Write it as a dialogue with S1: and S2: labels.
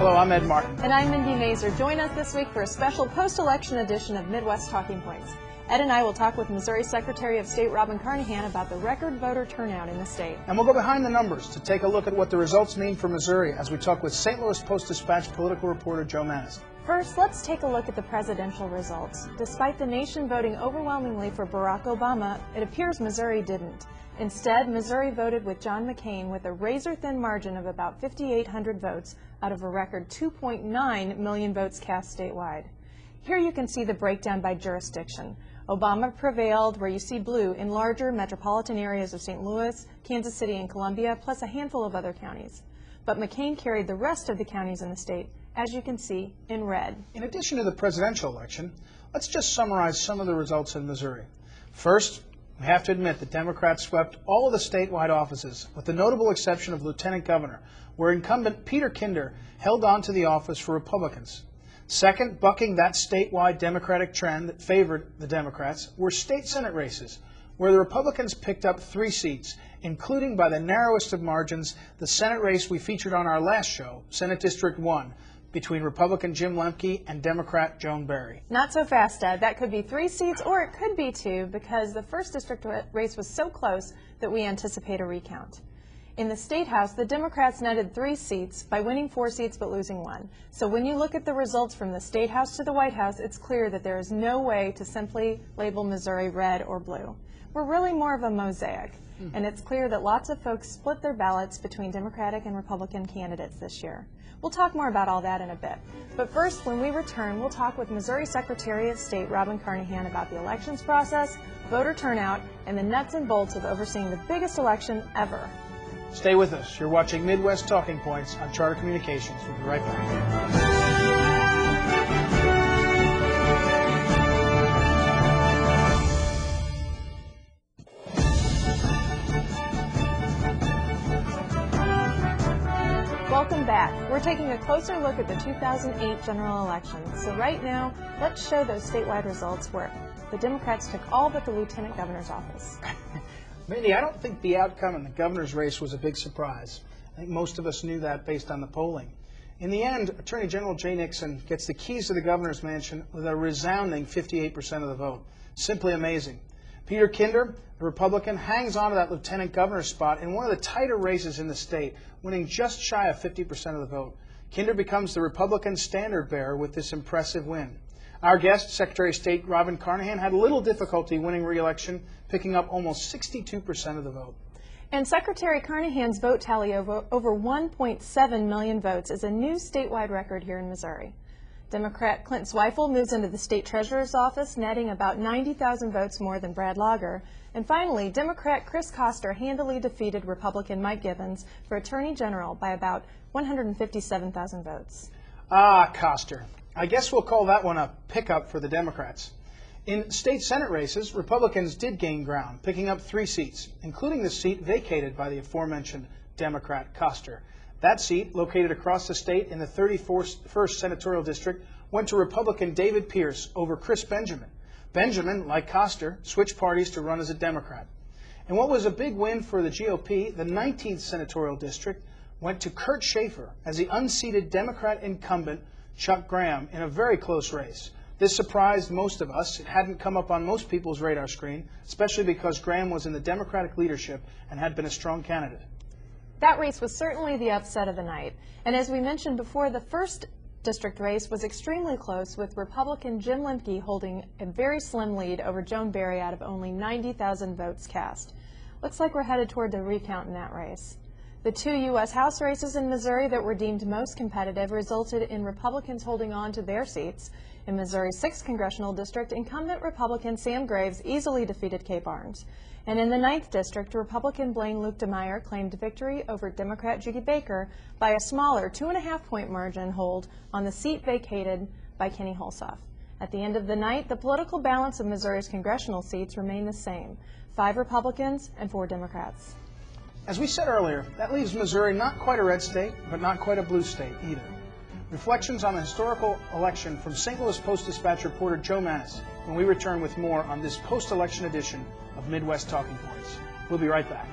S1: Hello, I'm Ed Martin.
S2: And I'm Mindy Mazur. Join us this week for a special post-election edition of Midwest Talking Points. Ed and I will talk with Missouri Secretary of State Robin Carnahan about the record voter turnout in the state.
S1: And we'll go behind the numbers to take a look at what the results mean for Missouri as we talk with St. Louis Post-Dispatch political reporter Joe Manis.
S2: First, let's take a look at the presidential results. Despite the nation voting overwhelmingly for Barack Obama, it appears Missouri didn't. Instead, Missouri voted with John McCain with a razor-thin margin of about 5,800 votes out of a record 2.9 million votes cast statewide. Here you can see the breakdown by jurisdiction. Obama prevailed, where you see blue, in larger metropolitan areas of St. Louis, Kansas City, and Columbia, plus a handful of other counties. But McCain carried the rest of the counties in the state, as you can see, in red.
S1: In addition to the presidential election, let's just summarize some of the results in Missouri. First, we have to admit that Democrats swept all of the statewide offices, with the notable exception of lieutenant governor, where incumbent Peter Kinder held on to the office for Republicans. Second, bucking that statewide Democratic trend that favored the Democrats, were state Senate races, where the Republicans picked up 3 seats, including by the narrowest of margins the Senate race we featured on our last show, Senate District 1, between Republican Jim Lemke and Democrat Joan Barry.
S2: Not so fast, Ed. That could be 3 seats, or it could be 2, because the first district race was so close that we anticipate a recount. In the State House, the Democrats netted 3 seats by winning 4 seats but losing 1. So when you look at the results from the State House to the White House, it's clear that there is no way to simply label Missouri red or blue. We're really more of a mosaic, and it's clear that lots of folks split their ballots between Democratic and Republican candidates this year. We'll talk more about all that in a bit. But first, when we return, we'll talk with Missouri Secretary of State Robin Carnahan about the elections process, voter turnout, and the nuts and bolts of overseeing the biggest election ever.
S1: Stay with us. You're watching Midwest Talking Points on Charter Communications. We'll be right back.
S2: Welcome back. We're taking a closer look at the 2008 general election. So right now, let's show those statewide results where the Democrats took all but the lieutenant governor's office.
S1: Mindy, I don't think the outcome in the governor's race was a big surprise. I think most of us knew that based on the polling. In the end, Attorney General Jay Nixon gets the keys to the governor's mansion with a resounding 58% of the vote. Simply amazing. Peter Kinder, the Republican, hangs on to that lieutenant governor's spot in one of the tighter races in the state, winning just shy of 50% of the vote. Kinder becomes the Republican standard bearer with this impressive win. Our guest, Secretary of State Robin Carnahan, had little difficulty winning re-election, picking up almost 62% of the vote.
S2: And Secretary Carnahan's vote tally over 1.7 million votes is a new statewide record here in Missouri. Democrat Clint Zweifel moves into the state treasurer's office, netting about 90,000 votes more than Brad Lager. And finally, Democrat Chris Koster handily defeated Republican Mike Gibbons for Attorney General by about 157,000 votes.
S1: Ah, Koster. I guess we'll call that one a pickup for the Democrats. In state Senate races, Republicans did gain ground, picking up 3 seats, including the seat vacated by the aforementioned Democrat Koster. That seat, located across the state in the 31st Senatorial District, went to Republican David Pierce over Chris Benjamin. Benjamin, like Koster, switched parties to run as a Democrat. And what was a big win for the GOP, the 19th Senatorial District, went to Kurt Schaefer as the unseated Democrat incumbent Chuck Graham in a very close race. This surprised most of us. It hadn't come up on most people's radar screen, especially because Graham was in the Democratic leadership and had been a strong candidate.
S2: That race was certainly the upset of the night. And as we mentioned before, the first district race was extremely close, with Republican Jim Lemke holding a very slim lead over Joan Barry out of only 90,000 votes cast. Looks like we're headed toward the recount in that race. The 2 U.S. House races in Missouri that were deemed most competitive resulted in Republicans holding on to their seats. In Missouri's 6th Congressional District, incumbent Republican Sam Graves easily defeated Kay Barnes. And in the 9th District, Republican Blaine Luke DeMeyer claimed victory over Democrat Judy Baker by a smaller 2.5-point margin hold on the seat vacated by Kenny Hulshoff. At the end of the night, the political balance of Missouri's congressional seats remained the same: 5 Republicans and 4 Democrats.
S1: As we said earlier, that leaves Missouri not quite a red state, but not quite a blue state either. Reflections on the historical election from St. Louis Post-Dispatch reporter Joe Manis when we return with more on this post-election edition of Midwest Talking Points. We'll be right back.